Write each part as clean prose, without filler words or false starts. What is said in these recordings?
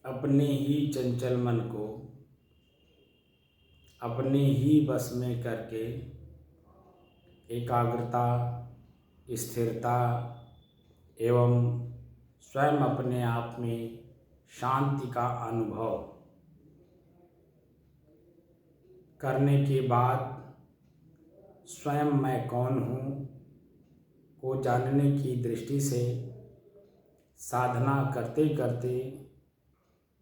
अपने ही चंचल मन को अपने ही बस में करके एकाग्रता, स्थिरता एवं स्वयं अपने आप में शांति का अनुभव करने के बाद स्वयं मैं कौन हूँ को जानने की दृष्टि से साधना करते करते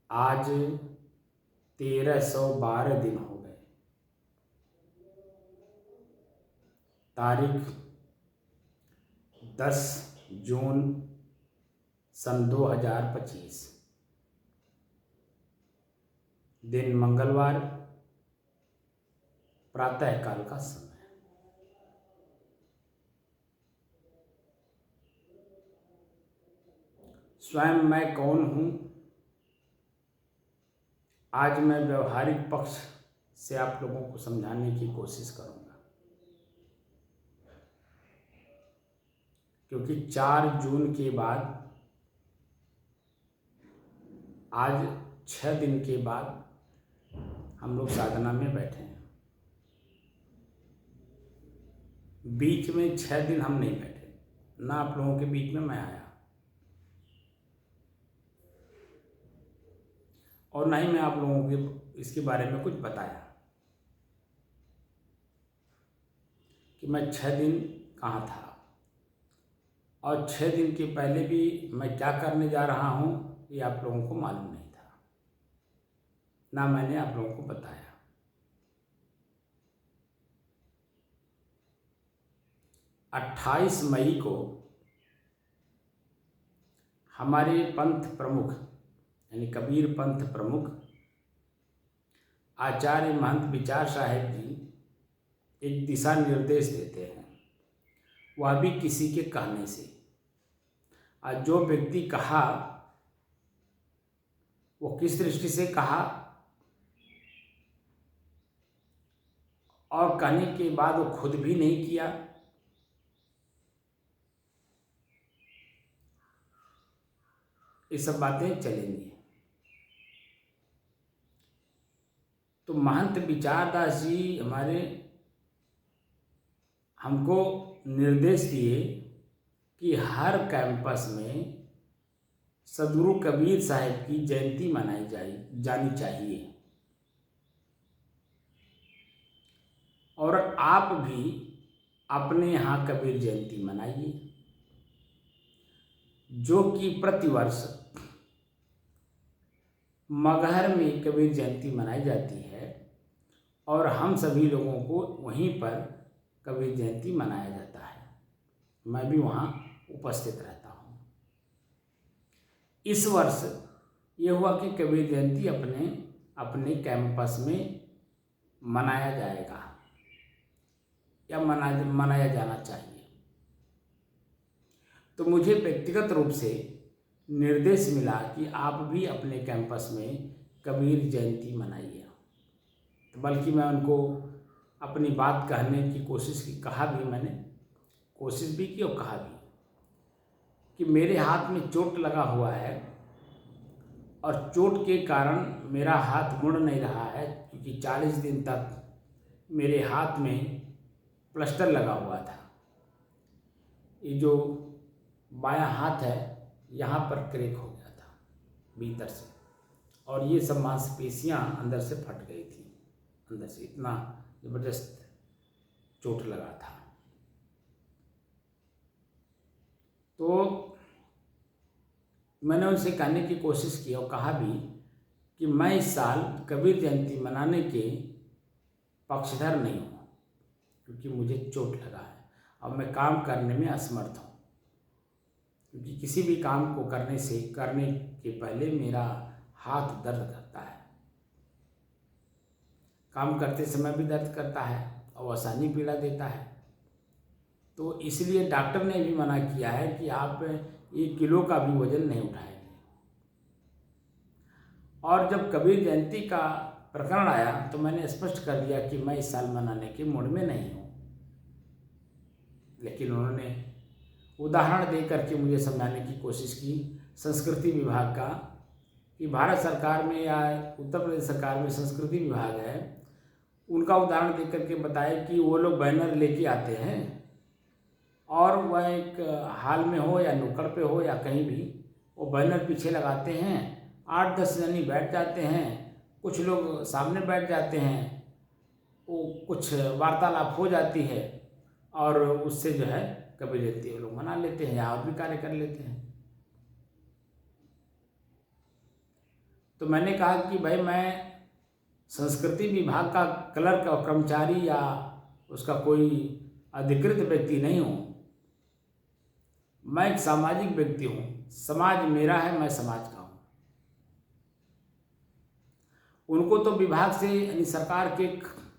आज 1312 दिन हो गए। तारीख 10 जून सन 2025, दिन मंगलवार, प्रातःकाल का समय। स्वयं मैं कौन हूँ, आज मैं व्यवहारिक पक्ष से आप लोगों को समझाने की कोशिश करूँगा, क्योंकि 4 जून के बाद आज 6 दिन के बाद हम लोग साधना में बैठे हैं। बीच में 6 दिन हम नहीं बैठे, ना आप लोगों के बीच में मैं आया और ना ही मैं आप लोगों को इसके बारे में कुछ बताया कि मैं 6 दिन कहाँ था और 6 दिन के पहले भी मैं क्या करने जा रहा हूँ ये आप लोगों को मालूम नहीं था, ना मैंने आप लोगों को बताया। 28 मई को हमारे पंथ प्रमुख यानी कबीर पंथ प्रमुख आचार्य महंत विचार साहेब जी एक दिशा निर्देश देते हैं, वह भी किसी के कहने से। और जो व्यक्ति कहा वो किस दृष्टि से कहा और कहने के बाद वो खुद भी नहीं किया, ये सब बातें चलेंगी। तो महंत विचारदास जी हमारे हमको निर्देश दिए कि हर कैंपस में सदगुरु कबीर साहब की जयंती मनाई जानी चाहिए और आप भी अपने यहाँ कबीर जयंती मनाइए, जो कि प्रतिवर्ष मगहर में कबीर जयंती मनाई जाती है और हम सभी लोगों को वहीं पर कबीर जयंती मनाया जाता है। मैं भी वहाँ उपस्थित रहता हूँ। इस वर्ष ये हुआ कि कबीर जयंती अपने कैंपस में मनाया जाएगा या मनाया जाना चाहिए। तो मुझे व्यक्तिगत रूप से निर्देश मिला कि आप भी अपने कैंपस में कबीर जयंती मनाइए। तो बल्कि मैं उनको अपनी बात कहने की कोशिश की, मैंने कोशिश भी की और कहा भी कि मेरे हाथ में चोट लगा हुआ है और चोट के कारण मेरा हाथ मुड़ नहीं रहा है, क्योंकि 40 दिन तक मेरे हाथ में प्लास्टर लगा हुआ था। ये जो बायां हाथ है यहाँ पर क्रैक हो गया था भीतर से और ये सब मांसपेशियाँ अंदर से फट गई थी, अंदर से इतना ज़बरदस्त चोट लगा था। तो मैंने उनसे कहने की कोशिश की और कहा भी कि मैं इस साल कबीर जयंती मनाने के पक्षधर नहीं हूँ, क्योंकि मुझे चोट लगा है और मैं काम करने में असमर्थ हूँ, क्योंकि किसी भी काम को करने के पहले मेरा हाथ दर्द करता है, काम करते समय भी दर्द करता है और आसानी पीड़ा देता है। तो इसलिए डॉक्टर ने भी मना किया है कि आप 1 किलो का भी वजन नहीं उठाएंगे। और जब कबीर जयंती का प्रकरण आया तो मैंने स्पष्ट कर दिया कि मैं इस साल मनाने के मूड में नहीं हूँ, लेकिन उन्होंने उदाहरण दे करके मुझे समझाने की कोशिश की संस्कृति विभाग का कि भारत सरकार में या उत्तर प्रदेश सरकार में संस्कृति विभाग है, उनका उदाहरण देख करके बताए कि वो लोग बैनर लेके आते हैं और वह एक हाल में हो या नुक्कड़ पे हो या कहीं भी वो बैनर पीछे लगाते हैं, 8-10 जनी बैठ जाते हैं, कुछ लोग सामने बैठ जाते हैं, वो कुछ वार्तालाप हो जाती है और उससे जो है कबीर जयंती वो लोग मना लेते हैं या और भी कार्य कर लेते हैं। तो मैंने कहा कि भाई मैं संस्कृति विभाग का क्लर्क और कर्मचारी या उसका कोई अधिकृत व्यक्ति नहीं हूँ, मैं एक सामाजिक व्यक्ति हूँ, समाज मेरा है, मैं समाज का हूँ। उनको तो विभाग से यानी सरकार के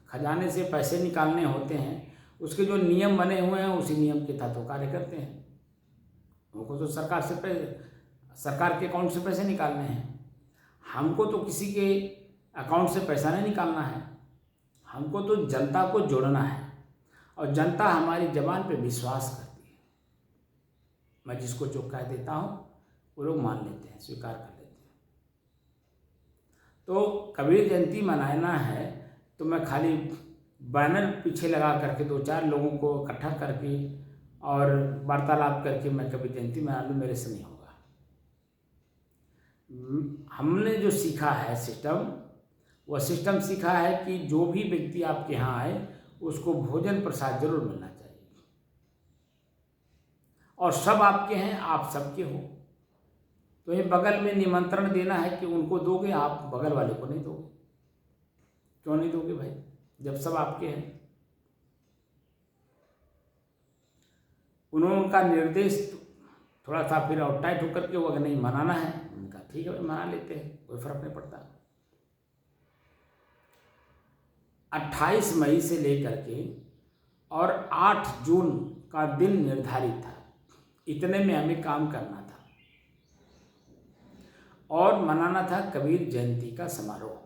खजाने से पैसे निकालने होते हैं, उसके जो नियम बने हुए हैं उसी नियम के तहत वो कार्य करते हैं। उनको तो सरकार के अकाउंट से पैसे निकालने हैं, हमको तो किसी के अकाउंट से पैसा नहीं निकालना है, हमको तो जनता को जोड़ना है और जनता हमारी ज़बान पे विश्वास करती है। मैं जिसको जो कह देता हूँ वो लोग मान लेते हैं, स्वीकार कर लेते हैं। तो कबीर जयंती मनाना है तो मैं खाली बैनर पीछे लगा करके 2-4 लोगों को इकट्ठा करके और वार्तालाप करके मैं कबीर जयंती मना लूँ, मेरे से नहीं होगा। हमने जो सीखा है सिस्टम, वह सिस्टम सीखा है कि जो भी व्यक्ति आपके यहाँ आए उसको भोजन प्रसाद जरूर मिलना चाहिए और सब आपके हैं, आप सबके हो। तो ये बगल में निमंत्रण देना है कि उनको दोगे, आप बगल वाले को नहीं दोगे। क्यों नहीं दोगे भाई, जब सब आपके हैं। उन्होंने उनका निर्देश थोड़ा सा फिर और टाइट होकर के वो अगर नहीं मनाना है, उनका ठीक है भाई मना लेते हैं, कोई फर्क नहीं पड़ता। 28 मई से लेकर के और 8 जून का दिन निर्धारित था, इतने में हमें काम करना था और मनाना था कबीर जयंती का समारोह।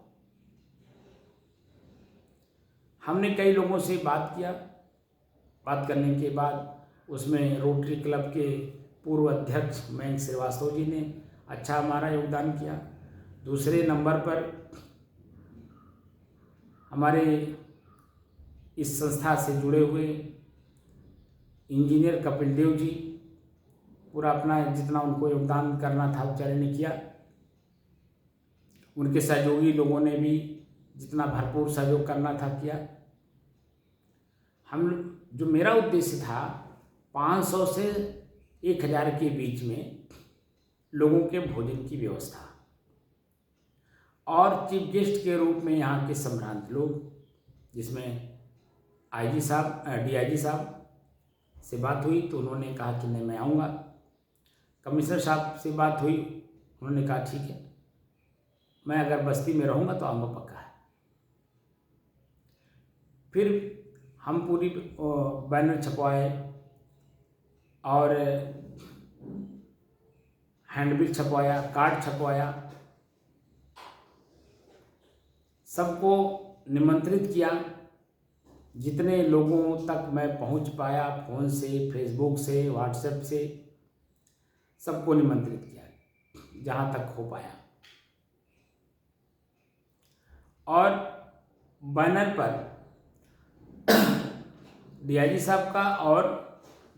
हमने कई लोगों से बात किया, बात करने के बाद उसमें रोटरी क्लब के पूर्व अध्यक्ष मयंक श्रीवास्तव जी ने अच्छा हमारा योगदान किया। दूसरे नंबर पर हमारे इस संस्था से जुड़े हुए इंजीनियर कपिल देव जी, पूरा अपना जितना उनको योगदान करना था बेचारे ने किया। उनके सहयोगी लोगों ने भी जितना भरपूर सहयोग करना था किया। जो मेरा उद्देश्य था 500 से 1000 के बीच में लोगों के भोजन की व्यवस्था और चीफ गेस्ट के रूप में यहाँ के सम्रांत लोग, जिसमें आईजी साहब, डीआईजी साहब से बात हुई तो उन्होंने कहा कि नहीं मैं आऊँगा। कमिश्नर साहब से बात हुई, उन्होंने कहा ठीक है, मैं अगर बस्ती में रहूँगा तो आऊँगा पक्का है। फिर हम पूरी बैनर छपवाए और हैंडबिल छपवाया, कार्ड छपवाया, सबको निमंत्रित किया। जितने लोगों तक मैं पहुंच पाया, फ़ोन से, फेसबुक से, व्हाट्सएप से, सबको निमंत्रित किया जहाँ तक हो पाया। और बैनर पर डीआईजी साहब का और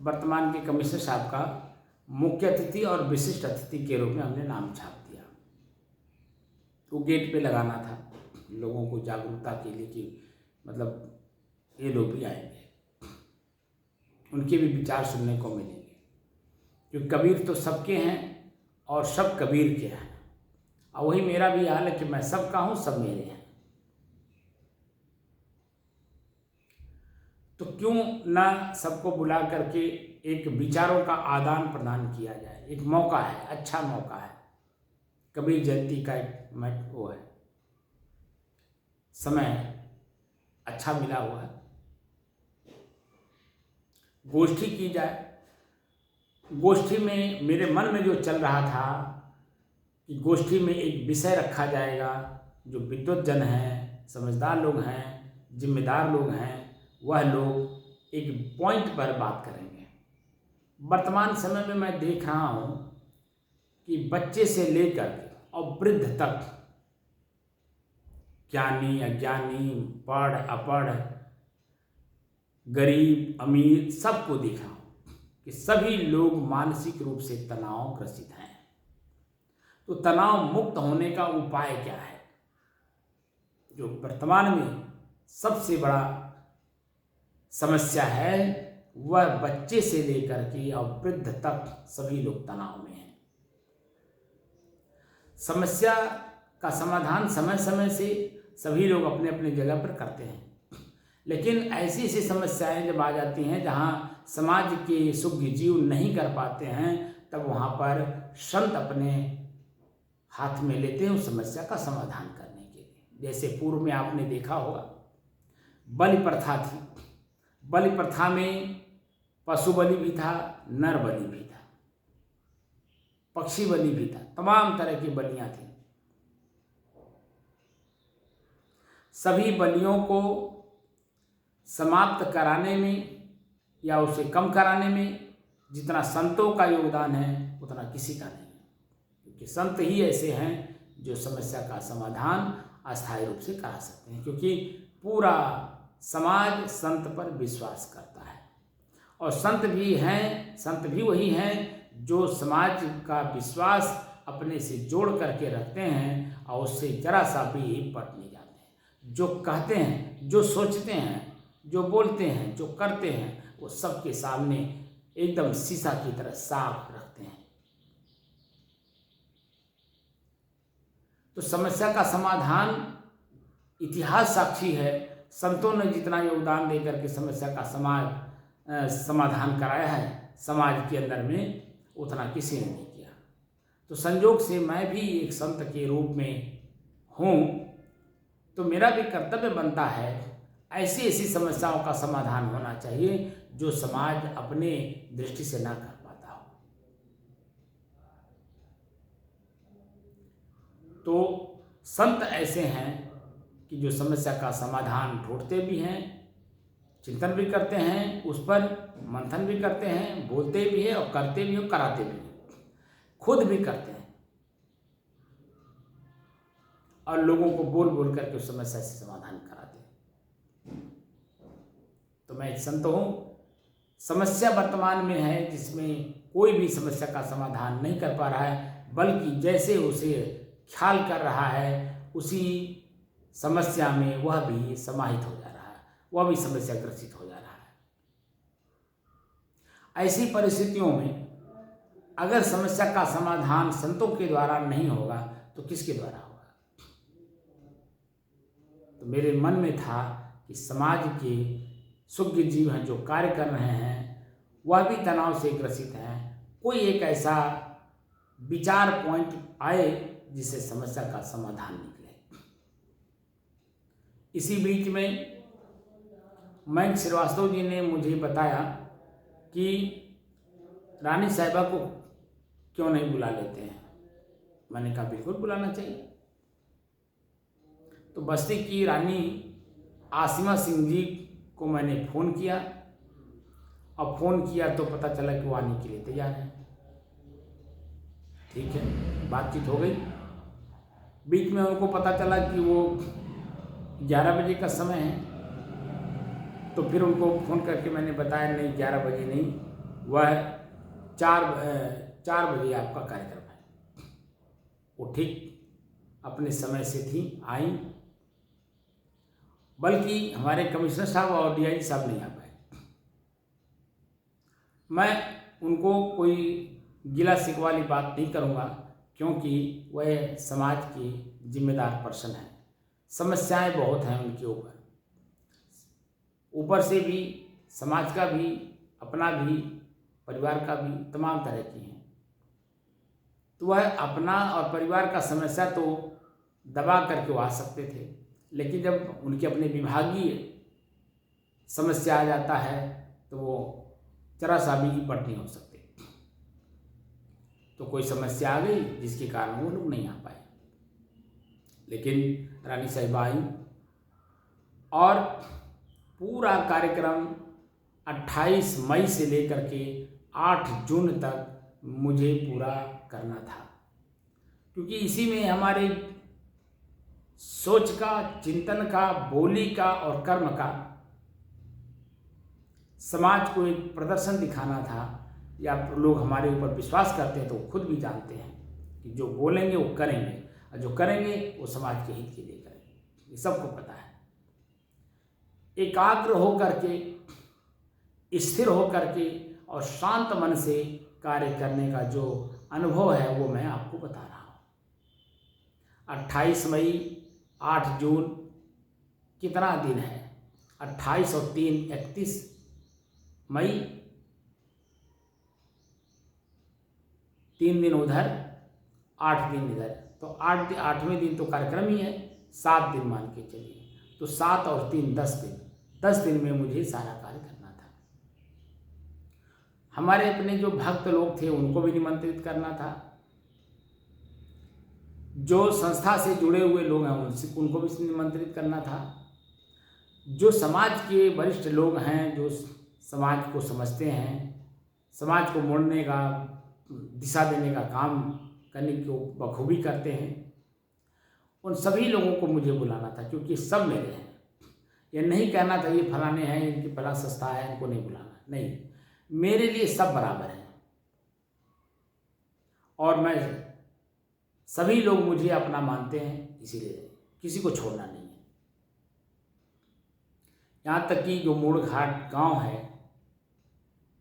वर्तमान के कमिश्नर साहब का मुख्य अतिथि और विशिष्ट अतिथि के रूप में हमने नाम छाप दिया। तो गेट पे लगाना था लोगों को जागरूकता के लिए कि मतलब ये लोग भी आएंगे, उनके भी विचार सुनने को मिलेंगे, क्योंकि कबीर तो सबके हैं और सब कबीर के हैं। और वही मेरा भी हाल है कि मैं सबका हूँ, सब मेरे हैं। तो क्यों ना सबको बुला करके एक विचारों का आदान प्रदान किया जाए। एक मौका है, अच्छा मौका है, कबीर जयंती का एक वो है, समय अच्छा मिला हुआ है, गोष्ठी की जाए। गोष्ठी में मेरे मन में जो चल रहा था कि गोष्ठी में एक विषय रखा जाएगा, जो विद्वत जन हैं, समझदार लोग हैं, जिम्मेदार लोग हैं, वह लोग एक पॉइंट पर बात करेंगे। वर्तमान समय में मैं देख रहा हूँ कि बच्चे से लेकर और वृद्ध तक, ज्ञानी अज्ञानी, पढ़ अपढ़, गरीब अमीर, सबको देखा कि सभी लोग मानसिक रूप से तनाव ग्रसित हैं। तो तनाव मुक्त होने का उपाय क्या है? जो वर्तमान में सबसे बड़ा समस्या है वह बच्चे से लेकर के और वृद्ध तक सभी लोग तनाव में हैं। समस्या का समाधान समय समय से सभी लोग अपने अपने जगह पर करते हैं, लेकिन ऐसी ऐसी समस्याएं जब आ जाती हैं जहां समाज के सुज्ञ जीव नहीं कर पाते हैं, तब वहां पर संत अपने हाथ में लेते हैं उस समस्या का समाधान करने के लिए। जैसे पूर्व में आपने देखा होगा बलि प्रथा थी। बलि प्रथा में पशु बलि भी था, नर बलि भी था, पक्षी बलि भी था, तमाम तरह की बलियां थी। सभी बलियों को समाप्त कराने में या उसे कम कराने में जितना संतों का योगदान है उतना किसी का नहीं है, क्योंकि संत ही ऐसे हैं जो समस्या का समाधान अस्थायी रूप से करा सकते हैं, क्योंकि पूरा समाज संत पर विश्वास करता है। और संत भी वही हैं जो समाज का विश्वास अपने से जोड़ करके रखते हैं और उससे जरा सा भी पट नहीं जाते हैं। जो कहते हैं, जो सोचते हैं, जो बोलते हैं, जो करते हैं, वो सबके सामने एकदम शीशा की तरह साफ रखते हैं। तो समस्या का समाधान इतिहास साक्षी है। संतों ने जितना योगदान देकर के समस्या का समाधान कराया है समाज के अंदर में, उतना किसी ने नहीं किया। तो संयोग से मैं भी एक संत के रूप में हूँ, तो मेरा भी कर्तव्य बनता है ऐसी ऐसी समस्याओं का समाधान होना चाहिए जो समाज अपने दृष्टि से ना कर पाता हो। तो संत ऐसे हैं कि जो समस्या का समाधान ढूंढते भी हैं, चिंतन भी करते हैं, उस पर मंथन भी करते हैं, बोलते भी हैं और करते भी हैं, कराते भी हैं, खुद भी करते हैं और लोगों को बोल बोल करके उस समस्या से समाधान कराते हैं। तो मैं एक संत हूँ। समस्या वर्तमान में है जिसमें कोई भी समस्या का समाधान नहीं कर पा रहा है, बल्कि जैसे उसे ख्याल कर रहा है उसी समस्या में वह भी समाहित हो जा रहा है, वह भी समस्या ग्रसित हो जा रहा है। ऐसी परिस्थितियों में अगर समस्या का समाधान संतों के द्वारा नहीं होगा तो किसके द्वारा होगा? तो मेरे मन में था कि समाज के सुज्ञ जीव हैं जो कार्य कर रहे हैं, वह भी तनाव से ग्रसित हैं। कोई एक ऐसा विचार पॉइंट आए जिससे समस्या का समाधान निकले। इसी बीच में मयंक श्रीवास्तव जी ने मुझे बताया कि रानी साहिबा को क्यों नहीं बुला लेते हैं। मैंने कहा बिल्कुल बुलाना चाहिए। तो बस्ती की रानी आसिमा सिंह जी को मैंने फ़ोन किया और फ़ोन किया तो पता चला कि वो आने के लिए तैयार है। ठीक है, बातचीत हो गई। बीच में उनको पता चला कि वो 11 बजे का समय है, तो फिर उनको फ़ोन करके मैंने बताया नहीं 11 बजे नहीं, वह 4 बजे आपका कार्यक्रम है। वो ठीक अपने समय से थी, आई, बल्कि हमारे कमिश्नर साहब और डीआईजी साहब नहीं आ पाए। मैं उनको कोई गिला शिकवा वाली बात नहीं करूँगा, क्योंकि वह समाज के जिम्मेदार पर्सन हैं। समस्याएं बहुत हैं उनके ऊपर से भी, समाज का भी, अपना भी, परिवार का भी, तमाम तरह की हैं। तो वह अपना और परिवार का समस्या तो दबा करके वो आ सकते थे, लेकिन जब उनके अपने विभागीय समस्या आ जाता है तो वो जरा सा भी पट नहीं हो सकते। तो कोई समस्या आ गई जिसके कारण वो लोग नहीं आ पाए, लेकिन रानी साहिबा आई और पूरा कार्यक्रम 28 मई से लेकर के 8 जून तक मुझे पूरा करना था, क्योंकि इसी में हमारे सोच का, चिंतन का, बोली का और कर्म का समाज को एक प्रदर्शन दिखाना था। या लोग हमारे ऊपर विश्वास करते हैं तो वो खुद भी जानते हैं कि जो बोलेंगे वो करेंगे, और जो करेंगे वो समाज के हित के लिए करेंगे, ये सबको पता है। एकाग्र होकर के, स्थिर होकर के और शांत मन से कार्य करने का जो अनुभव है वो मैं आपको बता रहा हूँ। 28 मई, 8 जून कितना दिन है? 28 और 3 31 मई, 3 दिन उधर, 8 दिन इधर, तो 8वें दिन तो कार्यक्रम ही है, 7 दिन मान के चलिए, तो 7 और 3 10 दिन, 10 दिन में मुझे सारा कार्य करना था। हमारे अपने जो भक्त लोग थे उनको भी निमंत्रित करना था, जो संस्था से जुड़े हुए लोग हैं उनको भी निमंत्रित करना था, जो समाज के वरिष्ठ लोग हैं, जो समाज को समझते हैं, समाज को मोड़ने का, दिशा देने का काम करने को बखूबी करते हैं, उन सभी लोगों को मुझे बुलाना था, क्योंकि सब मेरे हैं। ये नहीं कहना था ये फलाने हैं, इनकी फला संस्था है, इनको नहीं बुलाना, नहीं, मेरे लिए सब बराबर हैं और मैं सभी लोग मुझे अपना मानते हैं, इसीलिए किसी को छोड़ना नहीं है। यहाँ तक कि जो मूड़ घाट गांव है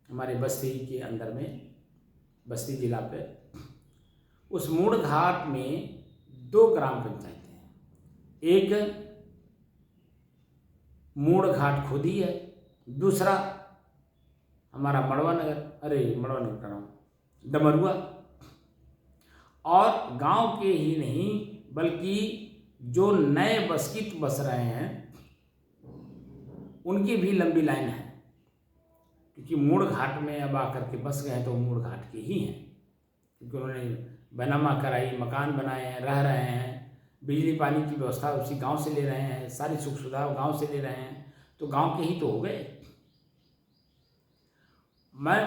हमारे बस्ती के अंदर में, बस्ती जिला पे, उस मूड़ घाट में 2 ग्राम पंचायतें हैं। एक मूड़ घाट खुद ही है, दूसरा हमारा मड़वा नगर का नाम डमरुआ। और गांव के ही नहीं बल्कि जो नए बस्कित बस रहे हैं उनकी भी लंबी लाइन है, क्योंकि मूड़ घाट में अब आकर के बस गए तो मूड़ घाट के ही हैं, क्योंकि उन्होंने बैनामा कराई, मकान बनाए हैं, रह रहे हैं, बिजली पानी की व्यवस्था उसी गांव से ले रहे हैं, सारी सुख सुविधा गांव से ले रहे हैं, तो गांव के ही तो हो गए।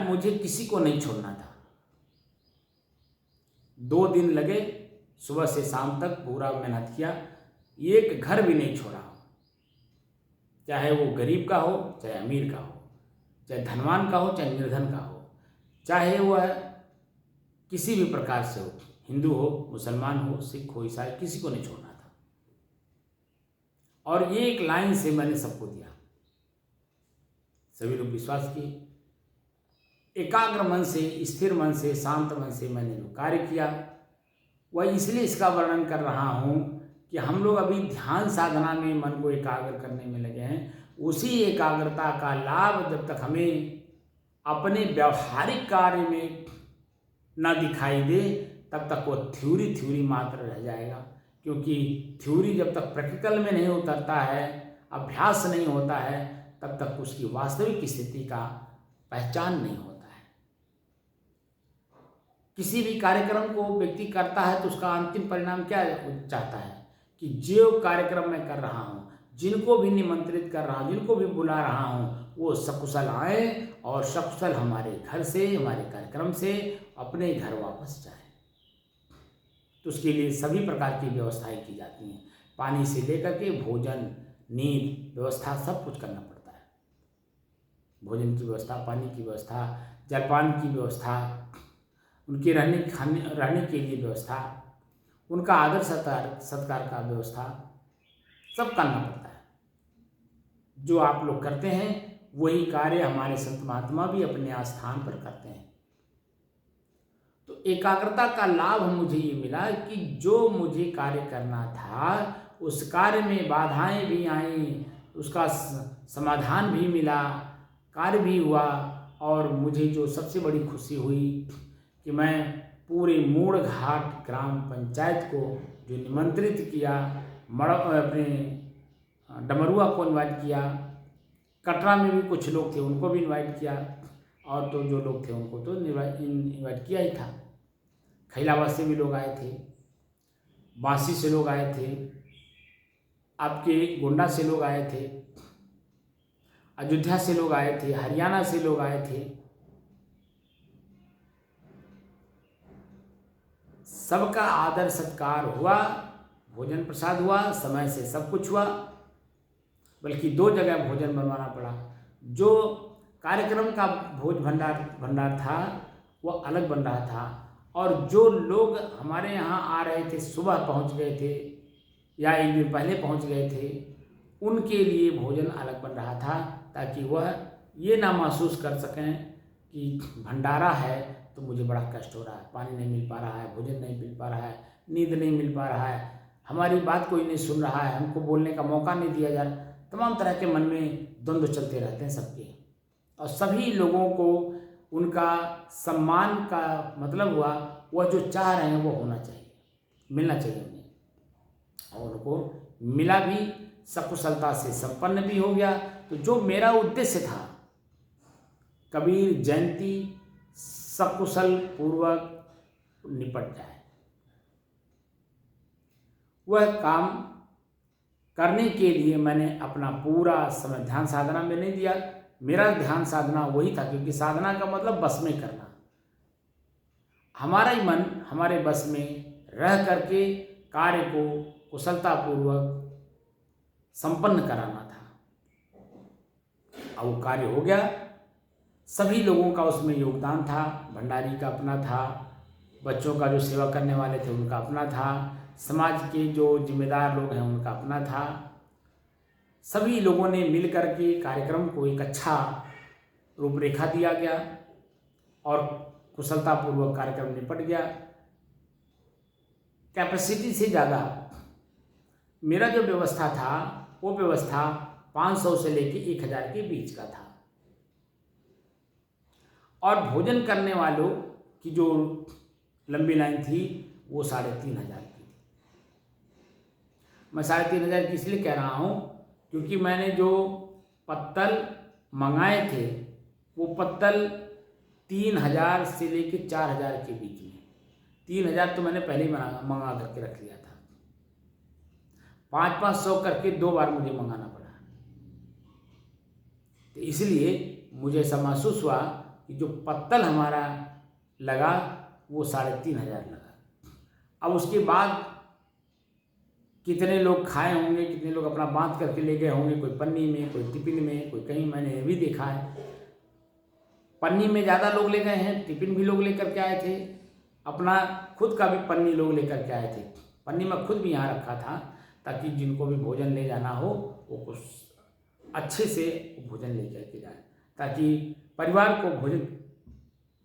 मुझे किसी को नहीं छोड़ना था। 2 दिन लगे, सुबह से शाम तक पूरा मेहनत किया, एक घर भी नहीं छोड़ा, चाहे वो गरीब का हो, चाहे अमीर का हो, चाहे धनवान का हो, चाहे निर्धन का हो, चाहे वह किसी भी प्रकार से हो, हिंदू हो, मुसलमान हो, सिख हो, ईसाई, किसी को नहीं छोड़ना था। और ये एक लाइन से मैंने सबको दिया, सभी लोग विश्वास किए। एकाग्र मन से, स्थिर मन से, शांत मन से मैंने जो कार्य किया, वह इसलिए इसका वर्णन कर रहा हूँ कि हम लोग अभी ध्यान साधना में मन को एकाग्र करने में लगे हैं। उसी एकाग्रता का लाभ जब तक हमें अपने व्यावहारिक कार्य में न दिखाई दे तब तक वो थ्योरी मात्र रह जाएगा, क्योंकि थ्योरी जब तक प्रैक्टिकल में नहीं उतरता है, अभ्यास नहीं होता है, तब तक उसकी वास्तविक स्थिति का पहचान नहीं होता है। किसी भी कार्यक्रम को व्यक्ति करता है तो उसका अंतिम परिणाम क्या चाहता है कि जो कार्यक्रम मैं कर रहा हूँ, जिनको भी निमंत्रित कर रहा हूँ, जिनको भी बुला रहा हूँ, वो सकुशल आए और सकुशल हमारे घर से, हमारे कार्यक्रम से अपने घर वापस जाए। तो उसके लिए सभी प्रकार की व्यवस्थाएं की जाती हैं, पानी से लेकर के भोजन, नींद व्यवस्था, सब कुछ करना पड़ता है। भोजन की व्यवस्था, पानी की व्यवस्था, जलपान की व्यवस्था, उनके रहने के लिए व्यवस्था, उनका आदर सत्कार का व्यवस्था, सब करना पड़ता है। जो आप लोग करते हैं वही कार्य हमारे संत महात्मा भी अपने आस्थान पर करते हैं। तो एकाग्रता का लाभ मुझे ये मिला कि जो मुझे कार्य करना था उस कार्य में बाधाएं भी आईं, उसका समाधान भी मिला, कार्य भी हुआ। और मुझे जो सबसे बड़ी खुशी हुई कि मैं पूरे मूड़ घाट ग्राम पंचायत को जो निमंत्रित किया, अपने डमरुआ को इनवाइट किया, कटरा में भी कुछ लोग थे उनको भी इनवाइट किया, और तो जो लोग थे उनको तो इनवाइट किया ही था। खैलाबाद से भी लोग आए थे, बांसी से लोग आए थे, आपके गोंडा से लोग आए थे, अयोध्या से लोग आए थे, हरियाणा से लोग आए थे। सबका आदर सत्कार हुआ, भोजन प्रसाद हुआ, समय से सब कुछ हुआ, बल्कि 2 जगह भोजन बनवाना पड़ा। जो कार्यक्रम का भोज भंडार था वो अलग बन रहा था, और जो लोग हमारे यहाँ आ रहे थे, सुबह पहुँच गए थे या एक दिन पहले पहुँच गए थे, उनके लिए भोजन अलग बन रहा था, ताकि वह ये ना महसूस कर सकें कि भंडारा है तो मुझे बड़ा कष्ट हो रहा है, पानी नहीं मिल पा रहा है, भोजन नहीं मिल पा रहा है, नींद नहीं मिल पा रहा है, हमारी बात कोई नहीं सुन रहा है, हमको बोलने का मौका नहीं दिया जा रहा। तमाम तरह के मन में द्वंद्व चलते रहते हैं सबके, और सभी लोगों को उनका सम्मान का मतलब हुआ वह जो चाह रहे हैं वो होना चाहिए, मिलना चाहिए उन्हें, और उनको मिला भी, सकुशलता से संपन्न भी हो गया। तो जो मेरा उद्देश्य था, कबीर जयंती सकुशल पूर्वक निपट जाए, वह काम करने के लिए मैंने अपना पूरा समय ध्यान साधना में नहीं दिया। मेरा ध्यान साधना वही था, क्योंकि साधना का मतलब बस में करना, हमारा ही मन हमारे बस में रह करके कार्य को कुशलतापूर्वक संपन्न कराना था। अब वो कार्य हो गया, सभी लोगों का उसमें योगदान था, भंडारी का अपना था, बच्चों का जो सेवा करने वाले थे उनका अपना था, समाज के जो जिम्मेदार लोग हैं उनका अपना था। सभी लोगों ने मिल कर के कार्यक्रम को एक अच्छा रूपरेखा दिया गया और कुशलतापूर्वक कार्यक्रम निपट गया। कैपेसिटी से ज़्यादा मेरा जो व्यवस्था था वो व्यवस्था 500 से लेके 1000 के बीच का था, और भोजन करने वालों की जो लंबी लाइन थी वो 3500 की थी। मैं 3500 की इसलिए कह रहा हूँ क्योंकि मैंने जो पत्तल मंगाए थे वो पत्तल 3000 से लेके 4000 के बीच में, 3000 तो मैंने पहले ही मंगा करके रख लिया था, 500-500 करके 2 बार मुझे मंगाना पड़ा। तो इसलिए मुझे ऐसा महसूस हुआ कि जो पत्तल हमारा लगा वो 3500 लगा। अब उसके बाद कितने लोग खाए होंगे, कितने लोग अपना बांध करके ले गए होंगे, कोई पन्नी में, कोई टिफिन में, कोई कहीं, मैंने ये भी देखा है। पन्नी में ज़्यादा लोग ले गए हैं, टिफिन भी लोग लेकर के आए थे, अपना खुद का भी पन्नी लोग लेकर के आए थे। पन्नी में खुद भी यहाँ रखा था ताकि जिनको भी भोजन ले जाना हो वो कुछ अच्छे से भोजन ले करके जाए, ताकि परिवार को भोजन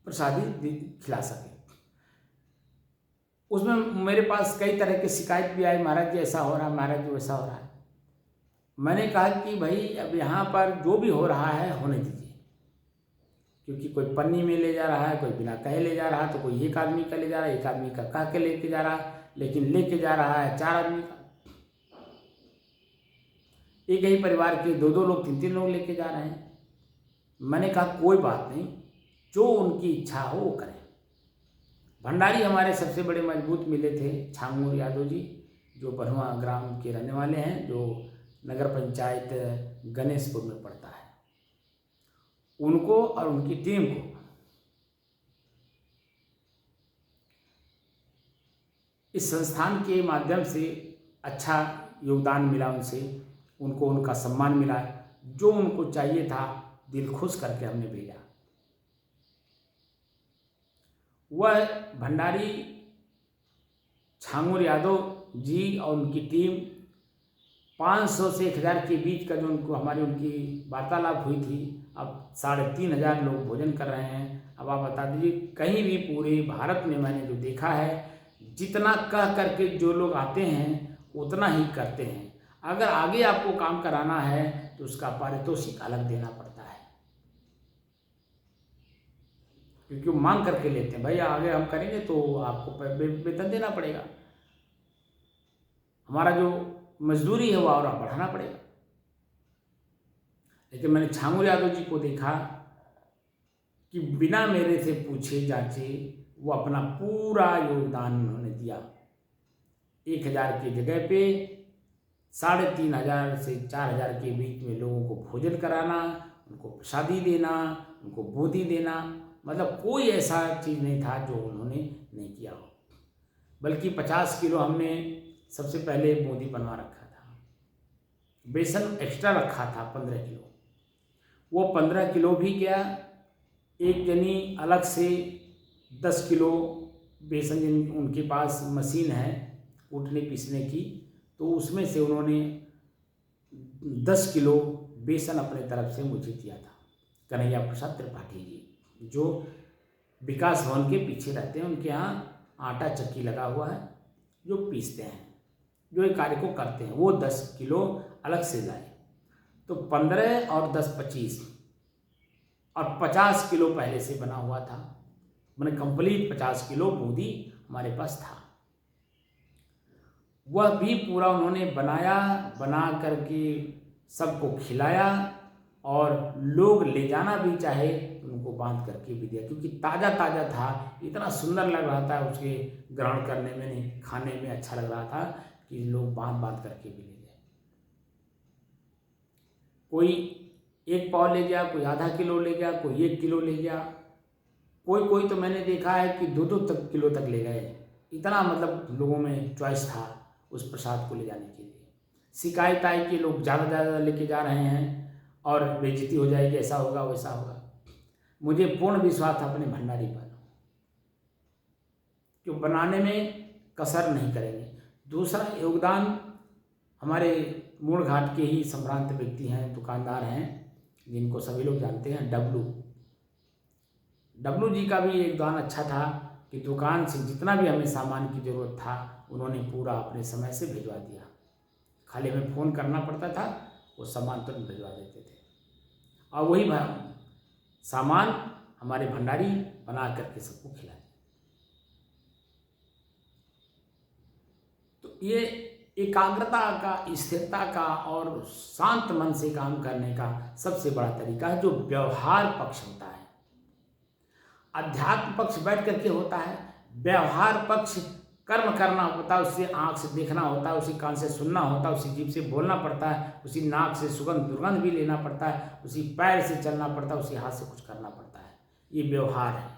प्रसादी खिला सके। उसमें मेरे पास कई तरह की शिकायत भी आई, महाराज जी ऐसा हो रहा है, महाराज जी वैसा हो रहा है। मैंने कहा कि भाई अब यहाँ पर जो भी हो रहा है होने दीजिए, क्योंकि कोई पन्नी में ले जा रहा है, कोई बिना कहे ले जा रहा है, तो कोई एक आदमी का ले जा रहा है, एक आदमी का कह के लेके जा रहा है, लेकिन लेके जा रहा है 4 आदमी का। एक ही परिवार के 2-2 लोग, 3-3 लोग लेके जा रहे हैं। मैंने कहा कोई बात नहीं, जो उनकी इच्छा हो वो करें। भंडारी हमारे सबसे बड़े मजबूत मिले थे छांगूर यादव जी, जो बरहुआ ग्राम के रहने वाले हैं, जो नगर पंचायत गणेशपुर में पड़ता है। उनको और उनकी टीम को इस संस्थान के माध्यम से अच्छा योगदान मिला, उनको उनका सम्मान मिला, जो उनको चाहिए था दिल खुश करके हमने भेजा। वह भंडारी छांगूर यादव जी और उनकी टीम 500 से 1000 के बीच का जो उनकी वार्तालाप हुई थी, अब 3500 लोग भोजन कर रहे हैं। अब आप बता दीजिए, कहीं भी पूरे भारत में मैंने जो देखा है, जितना कह करके जो लोग आते हैं उतना ही करते हैं। अगर आगे आपको काम कराना है तो उसका पारितोषिक अलग देना पड़ता है, क्योंकि वो मांग करके लेते हैं, भाई आगे हम करेंगे तो आपको वेतन देना पड़ेगा, हमारा जो मजदूरी है वो और बढ़ाना पड़ेगा। लेकिन मैंने छांगूर यादव जी को देखा कि बिना मेरे से पूछे जांचे वो अपना पूरा योगदान उन्होंने दिया। 1000 की जगह पे 3500 से 4000 के बीच में लोगों को भोजन कराना, उनको प्रसादी देना, उनको बोधी देना, मतलब कोई ऐसा चीज़ नहीं था जो उन्होंने नहीं किया हो। बल्कि 50 किलो हमने सबसे पहले बूंदी बनवा रखा था। बेसन एक्स्ट्रा रखा था 15 किलो। वो 15 किलो भी गया। एक जनी अलग से 10 किलो बेसन, जिन उनके पास मशीन है कूटने पीसने की, तो उसमें से उन्होंने 10 किलो बेसन अपने तरफ से मुझे दिया था। कन्हैया प्रसाद त्रिपाठी जी, जो विकास भवन के पीछे रहते हैं, उनके यहाँ आटा चक्की लगा हुआ है, जो पीसते हैं, जो ये कार्य को करते हैं, वो 10 किलो अलग से लाए। तो 15 और 10 25 और 50 किलो पहले से बना हुआ था। मैंने कंप्लीट 50 किलो बूंदी हमारे पास था। वह भी पूरा उन्होंने बनाया, बना करके सबको खिलाया, और लोग ले जाना भी चाहे तो उनको बांध करके भी दिया, क्योंकि ताज़ा ताज़ा था। इतना सुंदर लग रहा था, उसके ग्रहण करने में, खाने में अच्छा लग रहा था कि लोग बांध बांध करके भी ले गए। कोई 1 पाव ले गया, कोई आधा किलो ले गया, कोई 1 किलो ले गया, कोई तो मैंने देखा है कि 2-2 किलो तक ले गए। इतना मतलब लोगों में चॉइस था उस प्रसाद को ले जाने के लिए। शिकायत आई कि लोग ज़्यादा लेके जा रहे हैं और बेइज्जती हो जाएगी, ऐसा होगा वैसा होगा। मुझे पूर्ण विश्वास था अपने भंडारी पर कि बनाने में कसर नहीं करेंगे। दूसरा योगदान हमारे मूल घाट के ही संभ्रांत व्यक्ति हैं, दुकानदार हैं, जिनको सभी लोग जानते हैं, डब्लू जी का भी योगदान अच्छा था कि दुकान से जितना भी हमें सामान की ज़रूरत था उन्होंने पूरा अपने समय से भिजवा दिया। खाली हमें फ़ोन करना पड़ता था, वो सामान तुरंत भिजवा देते थे, और वही सामान हमारे भंडारी बना करके सबको खिलाते। तो ये एकाग्रता का, स्थिरता का और शांत मन से काम करने का सबसे बड़ा तरीका है, जो व्यवहार पक्ष होता है। अध्यात्म पक्ष बैठ करके होता है, व्यवहार पक्ष कर्म करना होता है, उससे आँख से देखना होता है, उसी कान से सुनना होता है, उसी जीभ से बोलना पड़ता है, उसी नाक से सुगंध दुर्गंध भी लेना पड़ता है, उसी पैर से चलना पड़ता है, उसी हाथ से कुछ करना पड़ता है। ये व्यवहार है।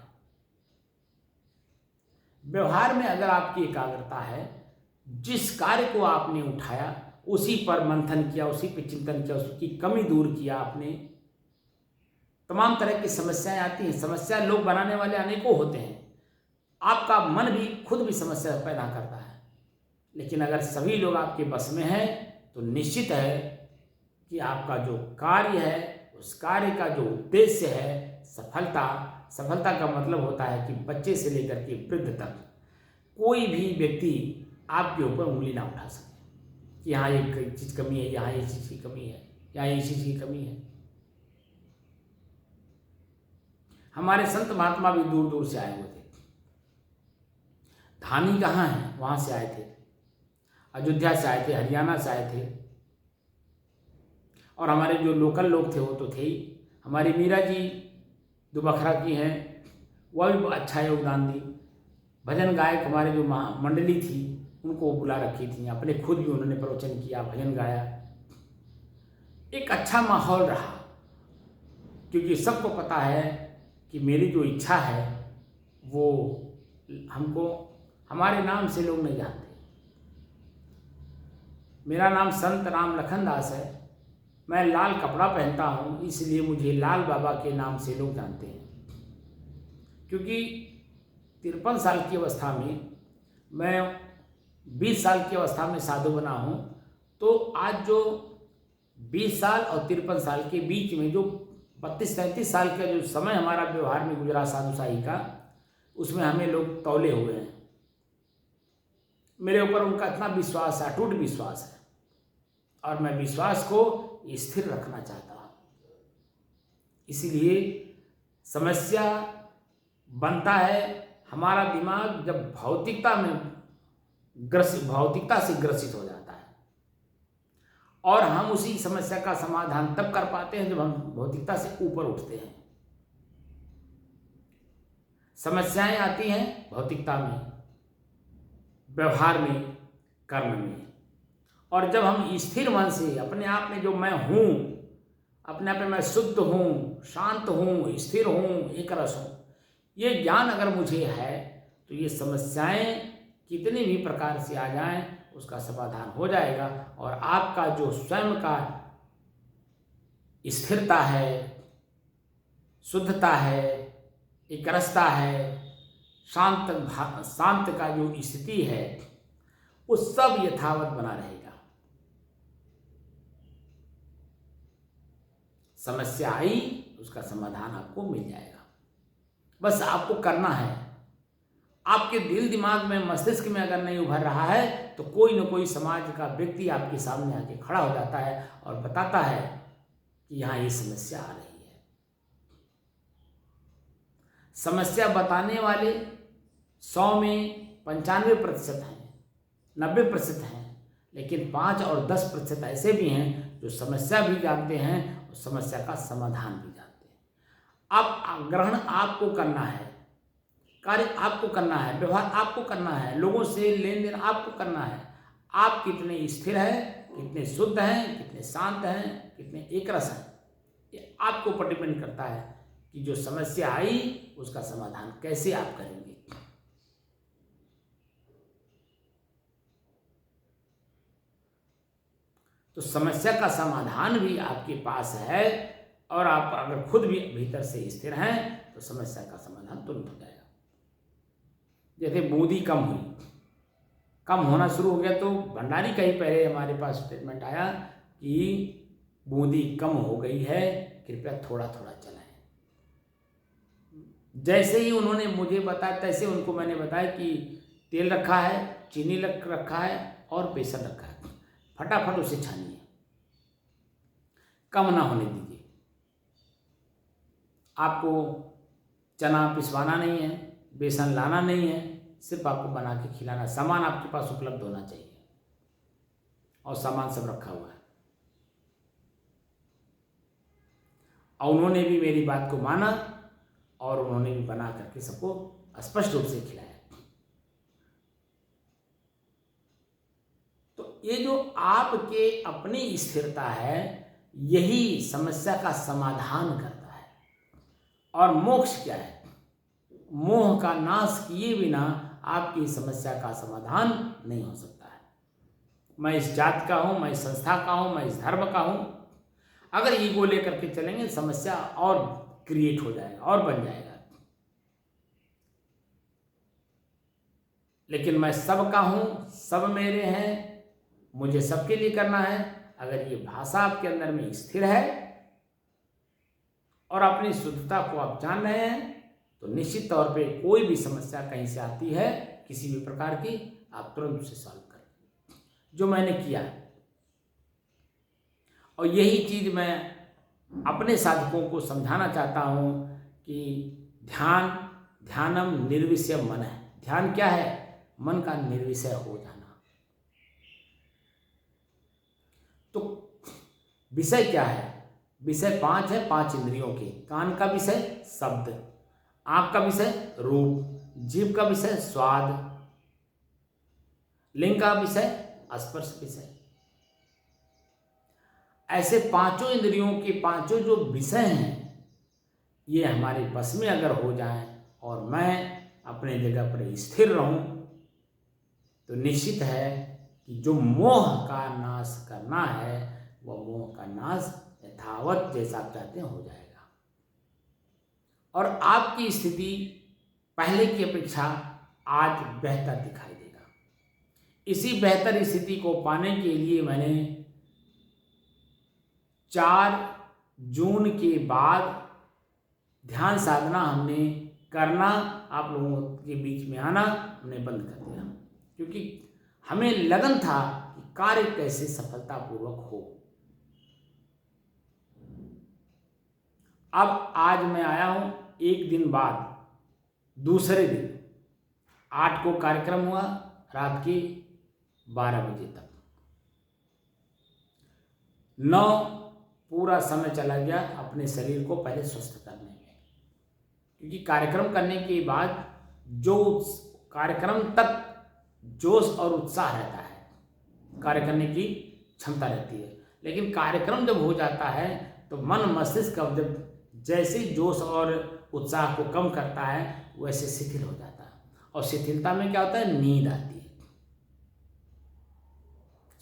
व्यवहार में अगर आपकी एकाग्रता है, जिस कार्य को आपने उठाया उसी पर मंथन किया, उसी पर चिंतन किया, उसकी कमी दूर किया आपने, तमाम तरह की समस्याएं आती हैं। समस्या लोग बनाने वाले अनेकों होते हैं, आपका मन भी खुद भी समस्या पैदा करता है, लेकिन अगर सभी लोग आपके बस में हैं तो निश्चित है कि आपका जो कार्य है, उस कार्य का जो उद्देश्य है, सफलता का मतलब होता है कि बच्चे से लेकर के वृद्ध तक कोई भी व्यक्ति आपके ऊपर उंगली ना उठा सके कि यहाँ ये चीज़ कमी है, यहाँ ये चीज़ की कमी है, यहाँ ये चीज़ की कमी है। हमारे संत महात्मा भी दूर दूर से आए हुए थे। धानी कहाँ है, वहाँ से आए थे, अयोध्या से आए थे, हरियाणा से आए थे, और हमारे जो लोकल लोग थे वो तो थे ही। हमारी मीरा जी दुबखरा की हैं, वह भी अच्छा योगदान दी। भजन गायक हमारे जो मंडली थी उनको बुला रखी थी, अपने खुद भी उन्होंने प्रवचन किया, भजन गाया। एक अच्छा माहौल रहा, क्योंकि सबको पता है कि मेरी जो इच्छा है वो हमको, हमारे नाम से लोग नहीं जानते। मेरा नाम संत राम लखन दास है, मैं लाल कपड़ा पहनता हूँ, इसलिए मुझे लाल बाबा के नाम से लोग जानते हैं। क्योंकि 53 साल की अवस्था में, मैं 20 साल की अवस्था में साधु बना हूँ, तो आज जो 20 साल और 53 साल के बीच में जो 32-33 साल का जो समय हमारा व्यवहार में गुजरा साधुशाही का, उसमें हमें लोग तौले हुए हैं। मेरे ऊपर उनका इतना विश्वास है, अटूट विश्वास है, और मैं विश्वास को स्थिर रखना चाहता हूँ। इसीलिए समस्या बनता है, हमारा दिमाग जब भौतिकता से ग्रसित हो जाता है, और हम उसी समस्या का समाधान तब कर पाते हैं जब हम भौतिकता से ऊपर उठते हैं। समस्याएं आती हैं भौतिकता में, व्यवहार में, कर्म में, और जब हम स्थिर मन से अपने आप में जो मैं हूँ, अपने आप में मैं शुद्ध हूँ, शांत हूँ, स्थिर हूँ, एक रस हूँ, ये ज्ञान अगर मुझे है तो ये समस्याएं कितने भी प्रकार से आ जाएं उसका समाधान हो जाएगा। और आपका जो स्वयं का स्थिरता है, शुद्धता है, एक रसता है, शांत का जो स्थिति है, वो सब यथावत बना रहेगा। समस्या आई, उसका समाधान आपको मिल जाएगा। बस आपको करना है। आपके दिल दिमाग में, मस्तिष्क में अगर नहीं उभर रहा है तो कोई न कोई समाज का व्यक्ति आपके सामने आके खड़ा हो जाता है और बताता है कि यहाँ ये समस्या आ रही है। समस्या बताने वाले 100 में 95% हैं, 90% हैं, लेकिन 5 और 10% ऐसे भी हैं जो समस्या भी जानते हैं और समस्या का समाधान भी जानते हैं। अब ग्रहण आपको करना है, कार्य आपको करना है, व्यवहार आपको करना है, लोगों से लेन देन आपको करना है। आप कितने स्थिर हैं, कितने शुद्ध हैं, कितने शांत हैं, कितने एक रस हैं, ये आपके ऊपर डिपेंड करता है कि जो समस्या आई उसका समाधान कैसे आप करेंगे। तो समस्या का समाधान भी आपके पास है, और आप अगर खुद भी भीतर से स्थिर हैं तो समस्या का समाधान तुरंत हो जाएगा। जैसे बूंदी कम हुई, कम होना शुरू हो गया तो भंडारी का ही पहले हमारे पास स्टेटमेंट आया कि बूंदी कम हो गई है, कृपया थोड़ा थोड़ा चलाएं। जैसे ही उन्होंने मुझे बताया तैसे उनको मैंने बताया कि तेल रखा है, चीनी रखा है और बेसन रखा है, फटाफट उसे छानिए, कम ना होने दीजिए। आपको चना पिसवाना नहीं है, बेसन लाना नहीं है, सिर्फ आपको बना के खिलाना। सामान आपके पास उपलब्ध होना चाहिए और सामान सब रखा हुआ है। और उन्होंने भी मेरी बात को माना और उन्होंने भी बना करके सबको स्पष्ट रूप से खिलाया। तो ये जो आपके अपनी स्थिरता है, यही समस्या का समाधान करता है। और मोक्ष क्या है? मोह का नाश किए बिना आपकी समस्या का समाधान नहीं हो सकता है। मैं इस जात का हूं, मैं इस संस्था का हूं, मैं इस धर्म का हूं, अगर ईगो लेकर के चलेंगे समस्या और क्रिएट हो जाएगा और बन जाएगा। लेकिन मैं सबका हूं, सब मेरे हैं, मुझे सबके लिए करना है। अगर ये भाषा आपके अंदर में स्थिर है और अपनी शुद्धता को आप जान रहे हैं तो निश्चित तौर पे कोई भी समस्या कहीं से आती है किसी भी प्रकार की, आप तुरंत उसे सॉल्व करें, जो मैंने किया। और यही चीज मैं अपने साधकों को समझाना चाहता हूं कि ध्यानम निर्विषय मन है। ध्यान क्या है? मन का निर्विषय हो जाना। तो विषय क्या है? विषय 5 है, 5 इंद्रियों के। कान का विषय शब्द, आंख का विषय रूप, जीभ का विषय स्वाद, लिंग का विषय स्पर्श विषय। ऐसे 5 इंद्रियों के 5 जो विषय हैं, ये हमारे बस में अगर हो जाएं और मैं अपने जगह पर स्थिर रहूं तो निश्चित है कि जो मोह का नाश करना है वह मोह का नाश यथावत जैसा आप चाहते हैं हो जाएगा। और आपकी स्थिति पहले की अपेक्षा आज बेहतर दिखाई देगा। इसी बेहतर स्थिति को पाने के लिए मैंने 4 जून के बाद ध्यान साधना हमने करना, आप लोगों के बीच में आना हमने बंद कर दिया, क्योंकि हमें लगन था कि कार्य कैसे सफलतापूर्वक हो। अब आज मैं आया हूं 1 दिन बाद, दूसरे दिन 8 को कार्यक्रम हुआ, रात के 12 बजे तक 9 पूरा समय चला गया अपने शरीर को पहले स्वस्थ करने में। क्योंकि कार्यक्रम करने के बाद जो कार्यक्रम तक जोश और उत्साह रहता है, कार्य करने की क्षमता रहती है, लेकिन कार्यक्रम जब हो जाता है तो मन मस्तिष्क जब जैसे जोश और उत्साह को कम करता है वैसे शिथिल हो जाता है। और शिथिलता में क्या होता है? नींद आती है।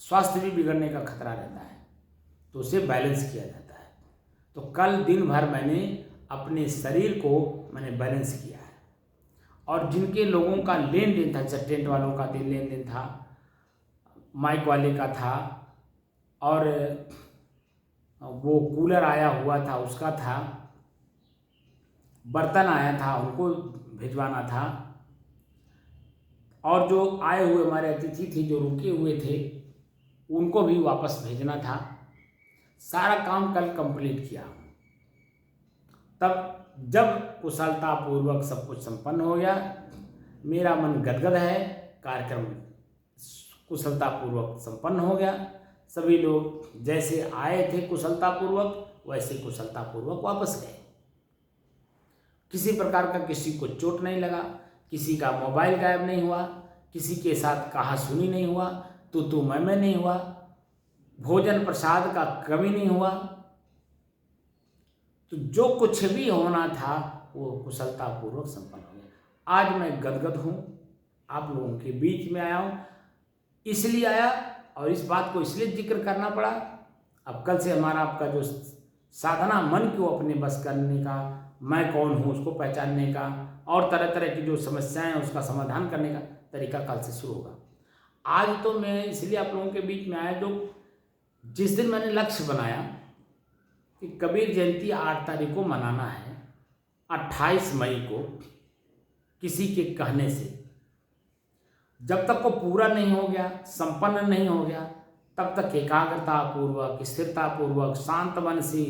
स्वास्थ्य भी बिगड़ने का खतरा रहता है, तो उसे बैलेंस किया जाता है। तो कल दिन भर मैंने अपने शरीर को बैलेंस किया है। और जिनके लोगों का लेन देन था, जैसे टेंट वालों का लेन देन था, माइक वाले का था, और वो कूलर आया हुआ था उसका था, बर्तन आया था उनको भिजवाना था, और जो आए हुए हमारे अतिथि थे जो रुके हुए थे उनको भी वापस भेजना था। सारा काम कल कंप्लीट किया। तब जब कुशलतापूर्वक सब कुछ संपन्न हो गया, मेरा मन गदगद है, कार्यक्रम कुशलतापूर्वक संपन्न हो गया। सभी लोग जैसे आए थे कुशलतापूर्वक वैसे कुशलतापूर्वक वापस गए। किसी प्रकार का किसी को चोट नहीं लगा, किसी का मोबाइल गायब नहीं हुआ, किसी के साथ कहा सुनी नहीं हुआ, तू मैं नहीं हुआ, भोजन प्रसाद का कमी नहीं हुआ। तो जो कुछ भी होना था वो कुशलतापूर्वक संपन्न हो गया। आज मैं गदगद हूँ, आप लोगों के बीच में आया हूँ। इसलिए आया और इस बात को इसलिए जिक्र करना पड़ा। अब कल से हमारा आपका जो साधना, मन को अपने बस करने का, मैं कौन हूँ उसको पहचानने का, और तरह तरह की जो समस्याएं हैं उसका समाधान करने का तरीका कल से शुरू होगा। आज तो मैं इसलिए आप लोगों के बीच में आया, जो जिस दिन मैंने लक्ष्य बनाया कि कबीर जयंती 8 तारीख को मनाना है, 28 मई को किसी के कहने से, जब तक वो पूरा नहीं हो गया, संपन्न नहीं हो गया, तब तक एकाग्रता पूर्वक, स्थिरता पूर्वक, शांत मन से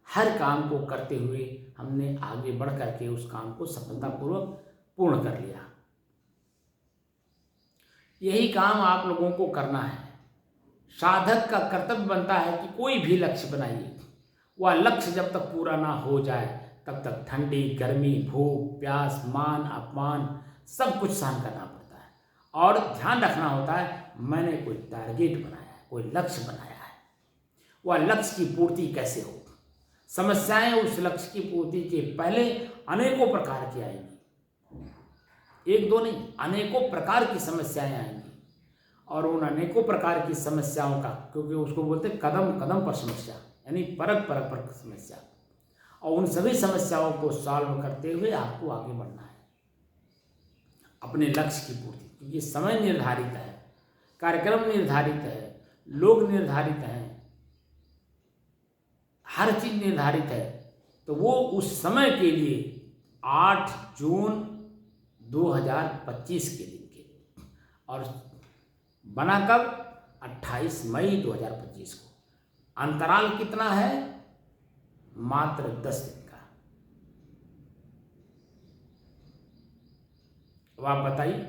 हर काम को करते हुए हमने आगे बढ़ करके उस काम को सफलतापूर्वक पूर्ण कर लिया। यही काम आप लोगों को करना है। साधक का कर्तव्य बनता है कि कोई भी लक्ष्य बनाइए, वह लक्ष्य जब तक पूरा ना हो जाए तब तक ठंडी, गर्मी, भूख, प्यास, मान, अपमान सब कुछ सहन करना पड़ता है। और ध्यान रखना होता है मैंने कोई टारगेट बनाया है, कोई लक्ष्य बनाया है, वह लक्ष्य की पूर्ति कैसे हो। समस्याएं उस लक्ष्य की पूर्ति के पहले अनेकों प्रकार की आएंगी, एक दो नहीं, अनेकों प्रकार की समस्याएं आएंगी। और उन अनेकों प्रकार की समस्याओं का, क्योंकि उसको बोलते हैं कदम कदम पर समस्या, यानी परक परक पर समस्या, और उन सभी समस्याओं को सॉल्व करते हुए आपको आगे बढ़ना है अपने लक्ष्य की पूर्ति। क्योंकि समय निर्धारित है, कार्यक्रम निर्धारित है, लोग निर्धारित हैं, हर चीज निर्धारित है। तो वो उस समय के लिए 8 जून 2025 के दिन के लिए, और बना कब? 28 मई 2025 को। अंतराल कितना है? मात्र 10 दिन का। अब आप बताइए,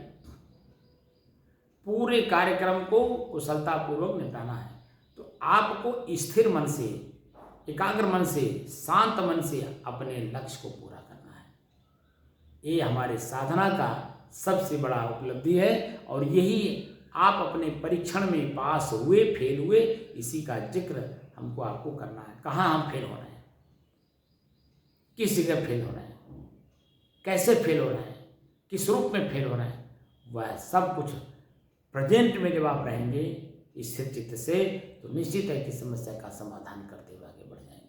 पूरे कार्यक्रम को कुशलतापूर्वक निपटाना है तो आपको स्थिर मन से, एकाग्र मन से, शांत मन से अपने लक्ष्य को पूरा करना है। ये हमारे साधना का सबसे बड़ा उपलब्धि है, और यही आप अपने परीक्षण में पास हुए, फेल हुए, इसी का जिक्र हमको आपको करना है। कहाँ हम फेल हो रहे हैं, किस जगह फेल हो रहे हैं, कैसे फेल हो रहे हैं, किस रूप में फेल हो रहे हैं, वह सब कुछ प्रेजेंट में जब आप रहेंगे स्थिर चित्त से, तो निश्चित है कि समस्या का समाधान करते हुए आगे बढ़ जाएंगे।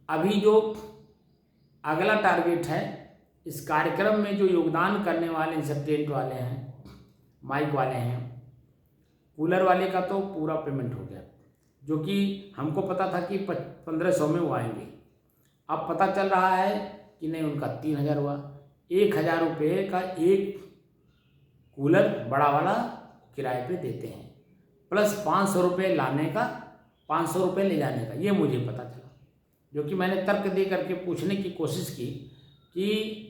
अभी जो अगला टारगेट है, इस कार्यक्रम में जो योगदान करने वाले सब टेंट वाले हैं, माइक वाले हैं, कूलर वाले का तो पूरा पेमेंट हो गया, जो कि हमको पता था कि 1500 में वो आएंगे। अब पता चल रहा है कि नहीं, उनका 3000 हुआ। 1000 रुपये का एक कूलर बड़ा वाला किराए पे देते हैं, प्लस 500 रुपये लाने का, 500 रुपये ले जाने का, ये मुझे पता चला। जो कि मैंने तर्क दे करके पूछने की कोशिश की कि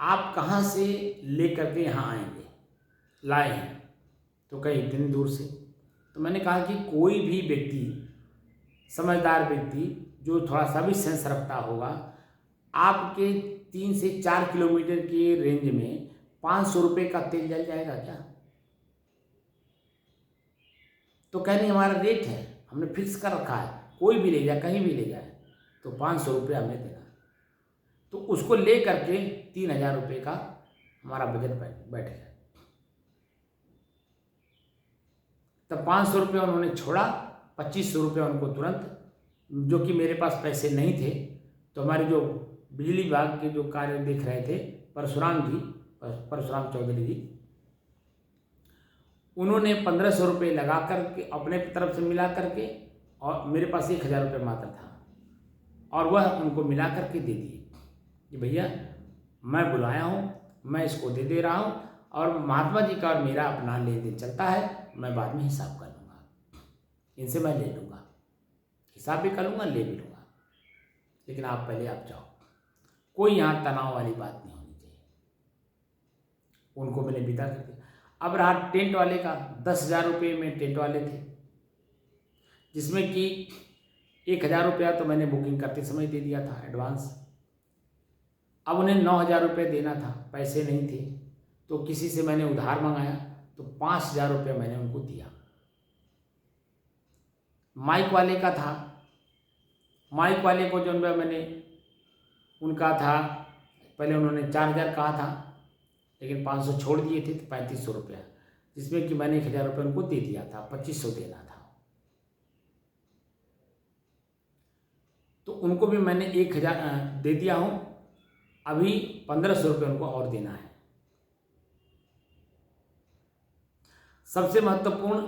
आप कहाँ से ले करके यहाँ आएंगे, लाए हैं, तो कहीं इतनी दूर से। तो मैंने कहा कि कोई भी व्यक्ति, समझदार व्यक्ति जो थोड़ा सा भी सेंस रखता होगा, आपके 3 से 4 किलोमीटर के रेंज में 500 रुपये का तेल जल जाएगा क्या? तो कहने हमारा रेट है, हमने फिक्स कर रखा है, कोई भी ले जाए, कहीं भी ले जाए, तो 500 रुपये हमें देना। तो उसको ले करके 3000 रुपये का हमारा बजट बैठ गया। तब 500 रुपये उन्होंने छोड़ा, 2500 रुपये उनको तुरंत, जो कि मेरे पास पैसे नहीं थे। तो हमारे जो बिजली विभाग के जो कार्य देख रहे थे परशुराम चौधरी जी, उन्होंने 1500 रुपये लगा करके अपने तरफ से मिला करके, और मेरे पास 1000 रुपये मात्र था, और वह उनको मिला करके दे दिए कि भैया मैं बुलाया हूँ, मैं इसको दे रहा हूँ, और महात्मा जी का और मेरा अपना लेन देन चलता है, मैं बाद में हिसाब कर लूँगा, इनसे मैं ले लूँगा, हिसाब भी कर लूँगा, ले भी लूँगा, लेकिन आप पहले आप जाओ। कोई यहाँ तनाव वाली बात नहीं होनी चाहिए। उनको मैंने विदा कर दिया। अब रहा टेंट वाले का, 10,000 रुपये में टेंट वाले थे, जिसमें कि 1,000 रुपया तो मैंने बुकिंग करते समय दे दिया था एडवांस। अब उन्हें 9,000 रुपये देना था, पैसे नहीं थे, तो किसी से मैंने उधार मंगाया, तो 5,000 रुपये मैंने उनको दिया। माइक वाले का था, माइक वाले को जो मैंने उनका था, पहले उन्होंने 4,000 कहा था, लेकिन 500 छोड़ दिए थे, तो 3,500 रुपया, जिसमें कि मैंने 1,000 रुपये उनको दे दिया था, 2,500 देना था। तो उनको भी मैंने 1,000 दे दिया हूँ, अभी 1,500 रुपये उनको और देना है। सबसे महत्वपूर्ण,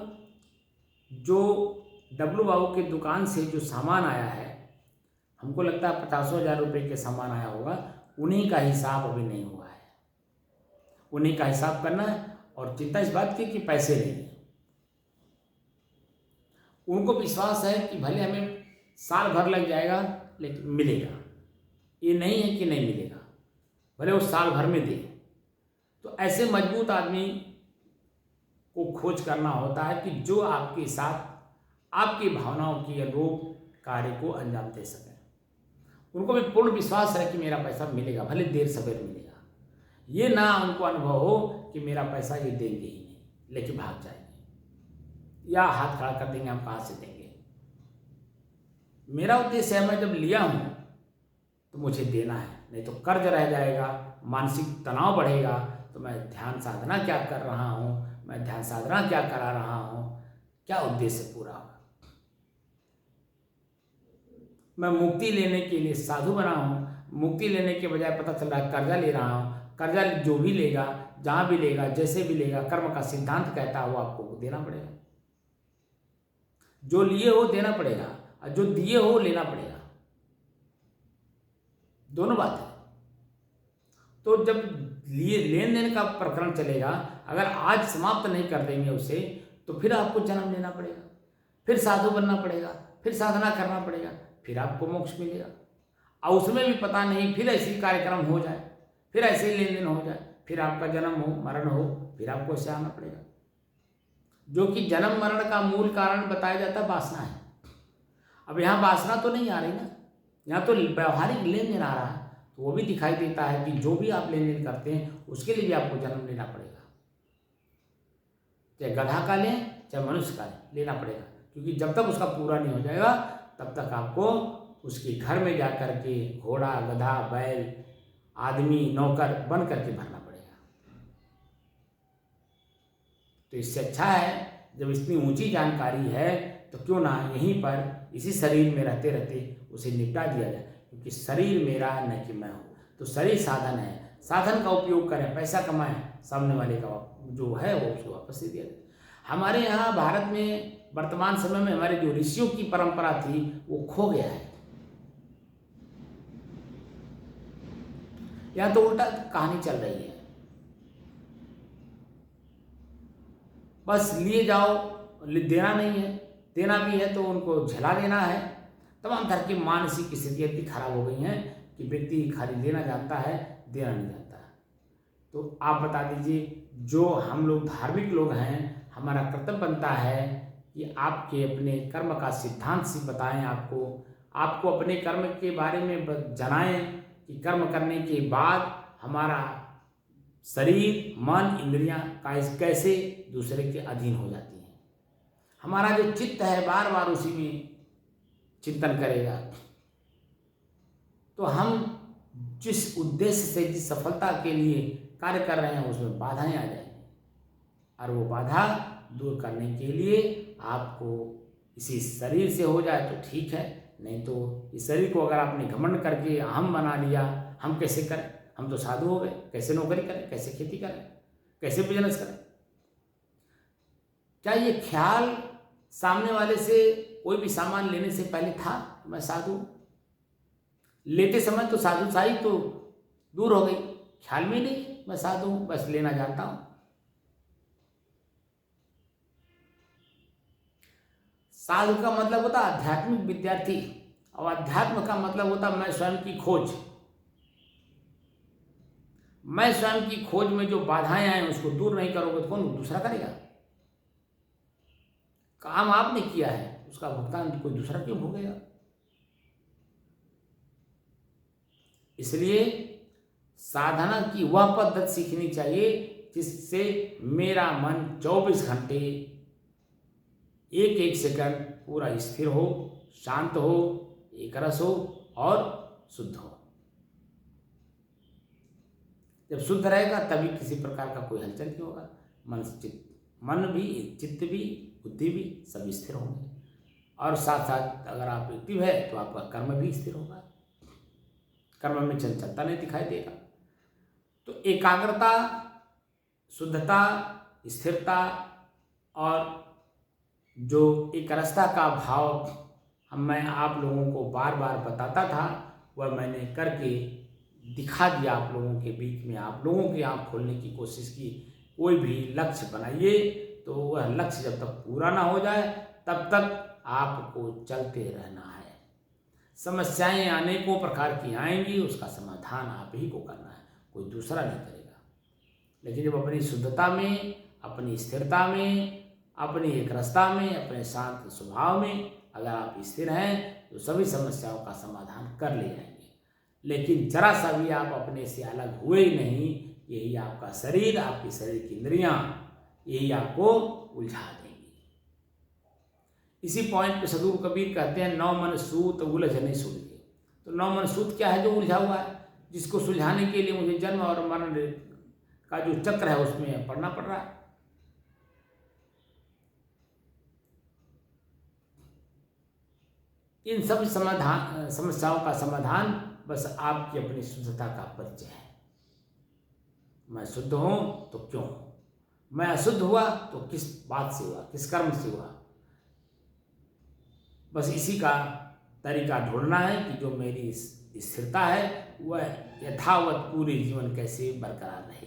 जो डब्लू बाबू के दुकान से जो सामान आया है, हमको लगता है 50,000 रुपये के सामान आया होगा, उन्हीं का हिसाब अभी नहीं हुआ है, उन्हीं का हिसाब करना है। और चिंता इस बात की कि पैसे नहीं है। उनको विश्वास है कि भले हमें साल भर लग जाएगा, लेकिन मिलेगा, ये नहीं है कि नहीं मिलेगा, भले वो साल भर में दे। तो ऐसे मजबूत आदमी को खोज करना होता है कि जो आपके साथ आपकी भावनाओं की अनुरूप कार्य को अंजाम दे सकें। उनको भी पूर्ण विश्वास है कि मेरा पैसा मिलेगा, भले देर सवेर मिलेगा। ये ना उनको अनुभव हो कि मेरा पैसा ये देंगे ही नहीं, लेके भाग जाएंगे या हाथ खड़ा कर देंगे, हम कहाँ से देंगे। मेरा उद्देश्य है, मैं जब लिया हूँ तो मुझे देना है, नहीं तो कर्ज रह जाएगा, मानसिक तनाव बढ़ेगा। तो मैं ध्यान साधना क्या कर रहा हूँ, मैं ध्यान साधना क्या करा रहा हूँ, क्या उद्देश्य पूरा होगा। मैं मुक्ति लेने के लिए साधु बना हूँ, मुक्ति लेने के बजाय पता चल रहा है कर्जा ले रहा हूँ। कर्जा जो भी लेगा, जहाँ भी लेगा, जैसे भी लेगा, कर्म का सिद्धांत कहता है वो आपको देना पड़ेगा। जो लिए हो देना पड़ेगा, और जो दिए हो लेना पड़ेगा, दोनों बात है। तो जब लिए लेन देन का प्रकरण चलेगा, अगर आज समाप्त नहीं कर देंगे उसे, तो फिर आपको जन्म लेना पड़ेगा, फिर साधु बनना पड़ेगा, फिर साधना करना पड़ेगा, फिर आपको मोक्ष मिलेगा। और उसमें भी पता नहीं, फिर ऐसी कार्यक्रम हो जाए, फिर ऐसे लेन देन हो जाए, फिर आपका जन्म हो, मरण हो, फिर आपको ऐसे आना पड़ेगा। जो कि जन्म मरण का मूल कारण बताया जाता है वासना है। अब यहाँ वासना तो नहीं आ रही ना, यहाँ तो व्यवहारिक लेन देन आ रहा है। तो वो भी दिखाई देता है कि जो भी आप लेन देन करते हैं, उसके लिए भी आपको जन्म लेना पड़ेगा, चाहे गधा का लें चाहे मनुष्य का लेना पड़ेगा। क्योंकि जब तक उसका पूरा नहीं हो जाएगा, तब तक आपको उसके घर में जा कर के घोड़ा, गधा, बैल, आदमी, नौकर बन करके भरना पड़ेगा। तो इससे अच्छा है, जब इतनी ऊंची जानकारी है, तो क्यों ना यहीं पर इसी शरीर में रहते रहते उसे निपटा दिया जाए। क्योंकि शरीर मेरा न कि मैं हूँ। तो शरीर साधन है, साधन का उपयोग करें, पैसा कमाएं, सामने वाले का जो है वो उसको वापस दे दिया जाए। हमारे यहाँ भारत में वर्तमान समय में हमारे जो ऋषियों की परंपरा थी, वो खो गया है। यहाँ तो उल्टा कहानी चल रही है, बस लिए जाओ, देना नहीं है, देना भी है तो उनको झला देना है। तमाम तरह की मानसिक स्थितियाँ इतनी खराब हो गई हैं कि व्यक्ति खाली लेना जानता है, देना नहीं जानता है। तो आप बता दीजिए, जो हम लोग धार्मिक लोग हैं, हमारा कर्तव्य बनता है कि आपके अपने कर्म का सिद्धांत से बताएं, आपको अपने कर्म के बारे में जनाएं कि कर्म करने के बाद हमारा शरीर, मन, इंद्रियां कैसे दूसरे के अधीन हो जाती हैं। हमारा जो चित्त है बार बार उसी में चिंतन करेगा। तो हम जिस उद्देश्य से, जिस सफलता के लिए कार्य कर रहे हैं उसमें बाधाएं आ जाएंगी, और वो बाधा दूर करने के लिए आपको इसी शरीर से हो जाए तो ठीक है, नहीं तो इस शरीर को अगर आपने घमंड करके हम बना लिया, हम कैसे करें, हम तो साधु हो गए, कैसे नौकरी करें, कैसे खेती करें, कैसे बिजनेस करें। क्या ये ख्याल सामने वाले से कोई भी सामान लेने से पहले था मैं साधु हूं? लेते समय तो साधुशाही तो दूर हो गई, ख्याल में नहीं मैं साधु हूं, बस लेना जानता हूं। साधु का मतलब होता आध्यात्मिक विद्यार्थी, और अध्यात्म का मतलब होता मैं स्वयं की खोज। मैं स्वयं की खोज में जो बाधाएं आए उसको दूर नहीं करोगे तो कौन दूसरा करेगा? काम आपने किया है, उसका भुगतान कोई दूसरा क्यों भोगेगा? इसलिए साधना की वह पद्धति सीखनी चाहिए जिससे मेरा मन 24 घंटे एक एक सेकंड पूरा स्थिर हो, शांत हो, एकरस हो और शुद्ध हो। जब शुद्ध रहेगा तभी किसी प्रकार का कोई हलचल नहीं होगा, मन भी, चित्त भी, बुद्धि भी सब स्थिर होंगे, और साथ साथ अगर आप एक्टिव है तो आपका कर्म भी स्थिर होगा, कर्म में चंचलता नहीं दिखाई देगा। तो एकाग्रता, शुद्धता, स्थिरता और जो एक रस्ता का भाव मैं आप लोगों को बार बार बताता था, वह मैंने करके दिखा दिया आप लोगों के बीच में, आप लोगों की आँख खोलने की कोशिश की। कोई भी लक्ष्य बनाइए तो वह लक्ष्य जब तक पूरा ना हो जाए तब तक आपको चलते रहना है। समस्याएं अनेकों प्रकार की आएंगी, उसका समाधान आप ही को करना है, कोई दूसरा नहीं करेगा। लेकिन जब अपनी शुद्धता में, अपनी स्थिरता में, अपनी एक रस्ता में, अपने शांत स्वभाव में अगर आप स्थिर हैं तो सभी समस्याओं का समाधान कर ले जाएंगे। लेकिन जरा सा भी आप अपने से अलग हुए ही नहीं, यही आपका शरीर, आपकी शरीर की इंद्रियां, यही आपको उलझा देंगी। इसी पॉइंट पे सदगुरु कबीर कहते हैं, नौ मन सूत उलझने सुलझे। तो नौ मन सूत क्या है? जो उलझा हुआ है, जिसको सुलझाने के लिए मुझे जन्म और मरण का जो चक्र है उसमें पड़ना पड़ रहा है। इन सब समस्याओं का समाधान बस आपकी अपनी शुद्धता का परिचय है। मैं शुद्ध हूं तो क्यों हूं? मैं अशुद्ध हुआ तो किस बात से हुआ, किस कर्म से हुआ? बस इसी का तरीका ढूंढना है कि जो मेरी स्थिरता है वह यथावत पूरे जीवन कैसे बरकरार रहे।